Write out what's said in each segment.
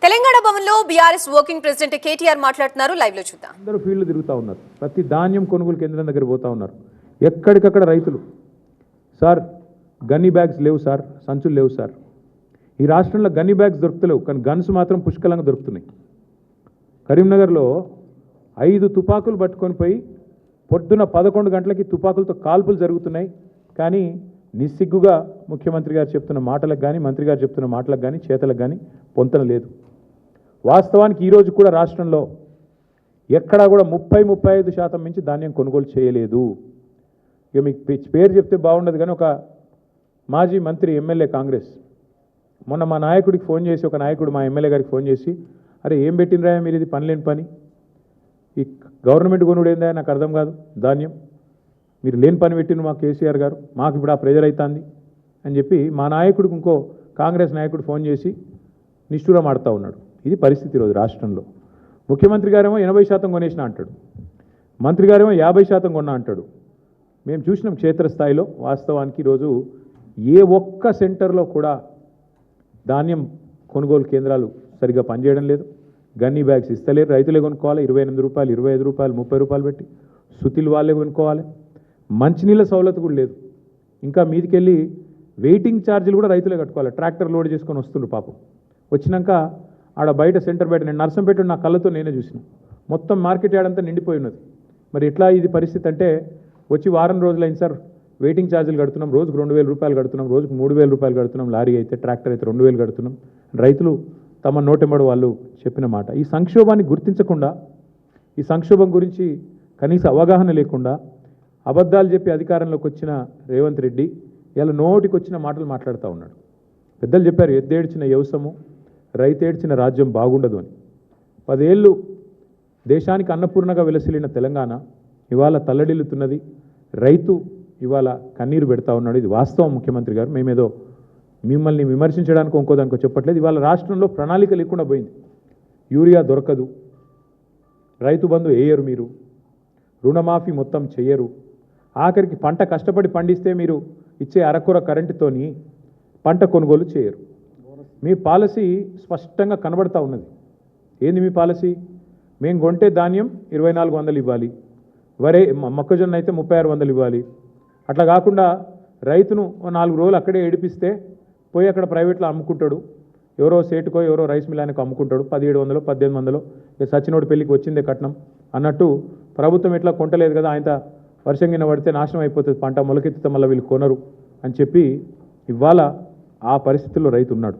తెలంగాణ భవన్లో BRS working president KTR మాట్లాడుతున్నారు. Live లో చూద్దాం. అందరూ ఫీల్డ్ తిరుగుతూ ఉన్నారు. ప్రతి ధాన్యం కొనుగోలు కేంద్రం దగ్గర పోతా ఉన్నారు. ఎక్కడికక్కడ రైతులు సార్ గన్నీ బ్యాగ్స్ లేవు సార్, సంచులు లేవు సార్. ఈ రాష్ట్రంలో గన్నీ బ్యాగ్స్ దొరుకుతలేవు, కానీ గన్స్ మాత్రం పుష్కలంగా దొరుకుతున్నాయి. కరీంనగర్లో 5 తుపాకులు పట్టుకొని పోయి పొద్దున 11 గంటలకి తుపాకులతో కాల్పులు జరుగుతున్నాయి. కానీ నిస్సిగ్గుగా ముఖ్యమంత్రి గారు చెప్తున్న మాటలకు కానీ, మంత్రి గారు చెప్తున్న మాటలకు కానీ, చేతలకు కానీ పొంతన లేదు. వాస్తవానికి ఈరోజు కూడా రాష్ట్రంలో ఎక్కడా కూడా 30-35% మించి ధాన్యం కొనుగోలు చేయలేదు. ఇక మీకు పేరు చెప్తే బాగుండదు, కానీ ఒక మాజీ మంత్రి ఎమ్మెల్యే కాంగ్రెస్ మొన్న మా నాయకుడికి ఫోన్ చేసి, ఒక నాయకుడు మా ఎమ్మెల్యే గారికి ఫోన్ చేసి, అరే ఏం పెట్టినరా మీరు, ఇది పని లేని పని, ఈ గవర్నమెంట్ కొనుడు ఏందా నాకు అర్థం కాదు, ధాన్యం మీరు లేని పని పెట్టిన మా కేసీఆర్ గారు, మాకు ఇప్పుడు ఆ ప్రెజర్ అవుతుంది అని చెప్పి మా నాయకుడికి ఇంకో కాంగ్రెస్ నాయకుడు ఫోన్ చేసి నిష్ఠూరం ఆడుతూ ఉన్నాడు. ఇది పరిస్థితి ఈరోజు రాష్ట్రంలో. ముఖ్యమంత్రి గారేమో 80% కొనేసిన అంటాడు, మంత్రి గారేమో 50% కొన్నా అంటాడు. మేము చూసినాం క్షేత్రస్థాయిలో. వాస్తవానికి ఈరోజు ఏ ఒక్క సెంటర్లో కూడా ధాన్యం కొనుగోలు కేంద్రాలు సరిగ్గా పనిచేయడం లేదు. గన్నీ బ్యాగ్స్ ఇస్తలేరు, రైతులే కొనుక్కోవాలి. 28 రూపాయలు, 25 రూపాయలు, 30 రూపాయలు పెట్టి సుతిలు వాళ్ళే కొనుక్కోవాలి. మంచినీళ్ళ సౌలత్ కూడా లేదు. ఇంకా మీదికెళ్ళి వెయిటింగ్ ఛార్జీలు కూడా రైతులే కట్టుకోవాలి. ట్రాక్టర్ లోడ్ చేసుకొని వస్తుండ్రు పాపం. వచ్చినాక ఆడ బయట సెంటర్ బయట నేను నర్సంపేట నా కళ్ళతో నేనే చూసిన, మొత్తం మార్కెట్ యార్డ్ నిండిపోయి ఉన్నది. మరి ఎట్లా ఇది పరిస్థితి అంటే, వచ్చి వారం రోజులైంది సార్, వెయిటింగ్ ఛార్జీలు కడుతున్నాం, రోజుకు 2000 రూపాయలు కడుతున్నాం, రోజుకు 3000 రూపాయలు కడుతున్నాం, లారీ అయితే ట్రాక్టర్ అయితే 2000 కడుతున్నాం. రైతులు తమ నోటెంబడి వాళ్ళు చెప్పిన మాట. ఈ సంక్షోభాన్ని గుర్తించకుండా, ఈ సంక్షోభం గురించి కనీస అవగాహన లేకుండా అబద్ధాలు చెప్పి అధికారంలోకి వచ్చిన రేవంత్ రెడ్డి ఇలా నోటికి వచ్చిన మాటలు మాట్లాడుతూ ఉన్నాడు. పెద్దలు చెప్పారు, ఎద్దేడ్చిన వ్యవసము రైతేడ్చిన రాజ్యం బాగుండదు అని. 10 ఏళ్ళు దేశానికి అన్నపూర్ణగా విలసిల్లిన తెలంగాణ ఇవాళ తల్లడిల్లుతున్నది. రైతు ఇవాళ కన్నీరు పెడతా ఉన్నాడు. ఇది వాస్తవం ముఖ్యమంత్రి గారు. మేమేదో మిమ్మల్ని విమర్శించడానికి ఇంకోదానికో చెప్పట్లేదు. ఇవాళ రాష్ట్రంలో ప్రణాళిక లేకుండా పోయింది. యూరియా దొరకదు, రైతు బంధు వేయరు, మీరు రుణమాఫీ మొత్తం చెయ్యరు, ఆఖరికి పంట కష్టపడి పండిస్తే మీరు ఇచ్చే అరకొర కరెంటుతోని పంట కొనుగోలు చేయరు. మీ పాలసీ స్పష్టంగా కనబడతా ఉన్నది. ఏంది మీ పాలసీ? మేము కొంటే ధాన్యం 2400 ఇవ్వాలి, వరే మొక్కజొన్న అయితే 3600 ఇవ్వాలి. అట్లా కాకుండా రైతును 4 రోజులు అక్కడే ఏడిపిస్తే పోయి అక్కడ ప్రైవేట్లో అమ్ముకుంటాడు, ఎవరో సేటుకో ఎవరో రైస్ మిల్లానికి అమ్ముకుంటాడు 1700 1800. సచినోడి పెళ్ళికి వచ్చిందే కట్నం అన్నట్టు ప్రభుత్వం ఎట్లా కొంటలేదు కదా, ఆయన వర్షం కింద పడితే నాశనం అయిపోతుంది పంట, మొలకెత్తితే మళ్ళీ వీళ్ళు కొనరు అని చెప్పి ఇవాళ ఆ పరిస్థితుల్లో రైతు ఉన్నాడు.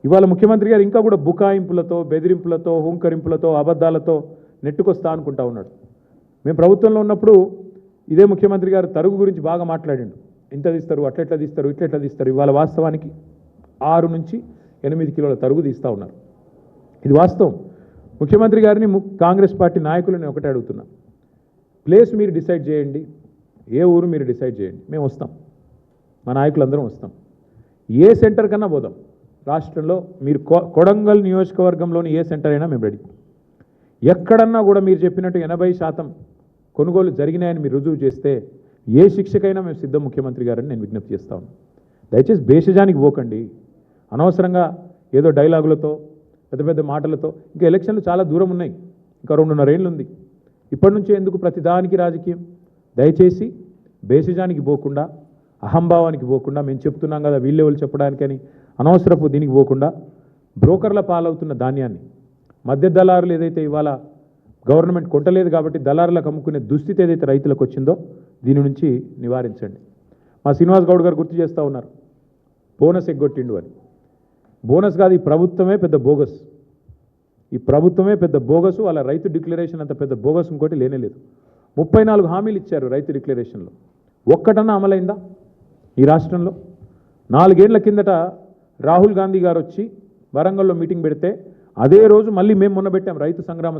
ఇవాళ ముఖ్యమంత్రి గారు ఇంకా కూడా బుకాయింపులతో, బెదిరింపులతో, హుంకరింపులతో, అబద్ధాలతో నెట్టుకొస్తా అనుకుంటా ఉన్నాడు. మేము ప్రభుత్వంలో ఉన్నప్పుడు ఇదే ముఖ్యమంత్రి గారు తరుగు గురించి బాగా మాట్లాడిండు. ఇంత తీస్తారు, అట్లెట్లా తీస్తారు, ఇట్లెట్లా తీస్తారు. ఇవాళ వాస్తవానికి 6 నుంచి 8 కిలోల తరుగు తీస్తూ ఉన్నారు. ఇది వాస్తవం. ముఖ్యమంత్రి గారిని కాంగ్రెస్ పార్టీ నాయకులని ఒకటే అడుగుతున్నా, ప్లేస్ మీరు డిసైడ్ చేయండి, ఏ ఊరు మీరు డిసైడ్ చేయండి, మేము వస్తాం, మా నాయకులందరం వస్తాం. ఏ సెంటర్ కన్నా పోదాం రాష్ట్రంలో. మీరు కొడంగల్ నియోజకవర్గంలోని ఏ సెంటర్ అయినా మేము రెడీ. ఎక్కడన్నా కూడా మీరు చెప్పినట్టు 80% కొనుగోలు జరిగినాయని మీరు రుజువు చేస్తే ఏ శిక్షకైనా మేము సిద్ధం ముఖ్యమంత్రి గారని నేను విజ్ఞప్తి చేస్తా ఉన్నాను. దయచేసి భేషజానికి పోకండి. అనవసరంగా ఏదో డైలాగులతో, పెద్ద పెద్ద మాటలతో. ఇంకా ఎలక్షన్లు చాలా దూరం ఉన్నాయి, ఇంకా 2.5 ఏళ్ళు ఉంది. ఇప్పటి నుంచే ఎందుకు ప్రతిదానికి రాజకీయం? దయచేసి భేషజానికి పోకుండా, అహంభావానికి పోకుండా, మేము చెప్తున్నాం కదా వీళ్ళెవరు చెప్పడానికని అనవసరపు దీనికి పోకుండా, బ్రోకర్ల పాలవుతున్న ధాన్యాన్ని మధ్య దళారులు ఏదైతే ఇవాళ గవర్నమెంట్ కొంటలేదు కాబట్టి దళారులకు అమ్ముకునే దుస్థితి ఏదైతే రైతులకు వచ్చిందో దీని నుంచి నివారించండి. మా శ్రీనివాస్ గౌడ్ గారు గుర్తు చేస్తూ ఉన్నారు, బోనస్ ఎగ్గొట్టిండు అని. బోనస్ కాదు, ఈ ప్రభుత్వమే పెద్ద బోగస్. ఈ ప్రభుత్వమే పెద్ద బోగసు. వాళ్ళ రైతు డిక్లరేషన్ అంత పెద్ద బోగస్ ఇంకోటి లేనేలేదు. 34 హామీలు ఇచ్చారు రైతు డిక్లరేషన్లో. ఒక్కటన్నా అమలైందా ఈ రాష్ట్రంలో? 4 ఏళ్ల కిందట రాహుల్ గాంధీ గారు వచ్చి వరంగల్లో మీటింగ్ పెడితే అదే రోజు మళ్ళీ మేము మొన్న పెట్టాం రైతు సంగ్రామ